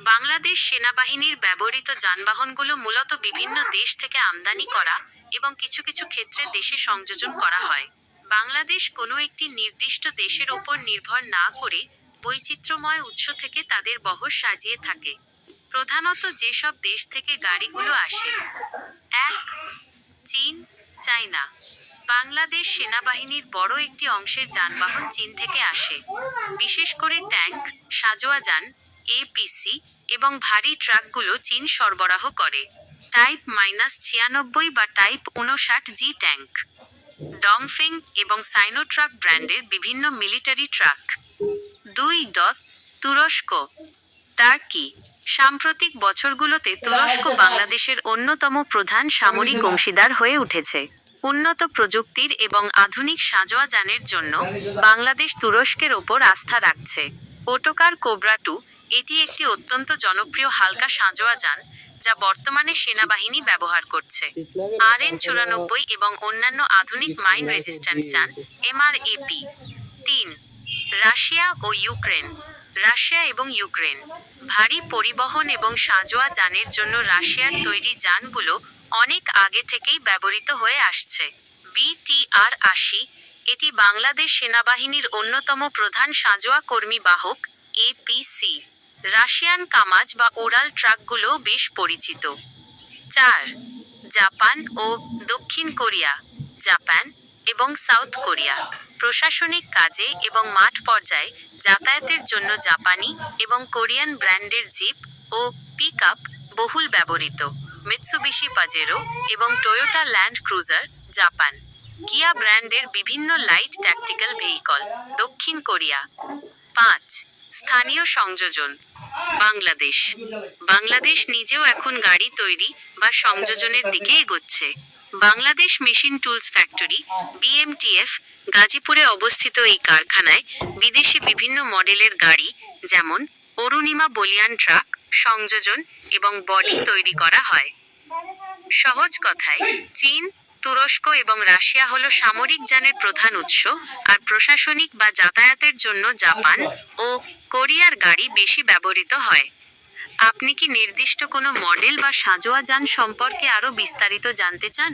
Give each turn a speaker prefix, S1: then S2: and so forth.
S1: বাংলাদেশ সেনাবাহিনীর ব্যবহৃত যানবাহনগুলো মূলত বিভিন্ন দেশ থেকে আমদানি করা এবং কিছু কিছু ক্ষেত্রে দেশে সংযোজন করা হয়। বাংলাদেশ কোনো একটি নির্দিষ্ট দেশের ওপর নির্ভর না করে বৈচিত্র্যময় উৎস থেকে তাদের বহর সাজিয়ে থাকে। প্রধানত যেসব দেশ থেকে গাড়িগুলো আসে: ১. চীন, চায়না। বাংলাদেশ সেনাবাহিনীর বড় একটি অংশের যানবাহন চীন থেকে আসে। বিশেষ করে ট্যাঙ্ক, সাঁজোয়া যান, এপিসি এবং ভারী ট্রাকগুলো চীন সরবরাহ করে। টাইপ -96 বা টাইপ 59G ট্যাঙ্ক, ডংফেং এবং সাইনোট্রাক ব্র্যান্ডের বিভিন্ন মিলিটারি ট্রাক। ২. তুরস্ক, টার্কি। সাম্প্রতিক বছরগুলোতে তুরস্ক বাংলাদেশের অন্যতম প্রধান সামরিক অংশীদার হয়ে উঠেছে। উন্নত প্রযুক্তির এবং আধুনিক সাঁজোয়া যানের জন্য বাংলাদেশ তুরস্কের ওপর আস্থা রাখছে। ওটোকার কোবরা 2, এটি একটি অত্যন্ত জনপ্রিয় হালকা সাঁজোয়া যান যা বর্তমানে সেনাবাহিনী ব্যবহার করছে। RN94 এবং অন্যান্য আধুনিক মাইন রেজিস্ট্যান্ট যান, MRAP। ৩. রাশিয়া ও ইউক্রেন। রাশিয়া এবং ইউক্রেন। ভারী পরিবহন এবং সাঁজোয়া যানের জন্য রাশিয়ার তৈরি যানগুলো অনেক আগে থেকেই ব্যবহৃত হয়ে আসছে। BTR-80, এটি বাংলাদেশ সেনাবাহিনীর অন্যতম প্রধান সাঁজোয়া কর্মী বাহক, APC। রাশিয়ান কামাজ বা উড়াল ট্রাকগুলোও বেশ পরিচিত। ৪. জাপান ও দক্ষিণ কোরিয়া। জাপান এবং সাউথ কোরিয়া প্রশাসনিক কাজে এবং মাঠ পর্যায়ে যাতায়াতের জন্য জাপানি এবং কোরিয়ান ব্র্যান্ডের জিপ ও পিকআপ বহুল ব্যবহৃত। মিৎসুবিশি পাজেরো এবং টয়োটা ল্যান্ড ক্রুজার, জাপান। কিয়া ব্র্যান্ডের বিভিন্ন লাইট ট্যাকটিক্যাল ভেহিকল, দক্ষিণ কোরিয়া। ৫. স্থানীয় সংযোজন। বাংলাদেশ। বাংলাদেশ নিজেও এখন গাড়ি তৈরি বা সংযোজনের দিকে এগোচ্ছে। Bangladesh machine tools factory, BMTF, গাজীপুরে অবস্থিত এই কারখানায় বিদেশি বিভিন্ন মডেলের গাড়ি যেমন অরুণিমা বলিয়ান ট্রাক, সংযোজন এবং বডি তৈরি করা হয়। সহজ কথায়, চীন, তুরস্ক এবং রাশিয়া হলো সামরিক যানের প্রধান উৎস, আর প্রশাসনিক বা যাতায়াতের জন্য জাপান ও কোরিয়ার গাড়ি বেশি ব্যবহৃত হয়। আপনি কি নির্দিষ্ট কোনো মডেল বা সাঁজোয়া যান সম্পর্কে আরও বিস্তারিত জানতে চান?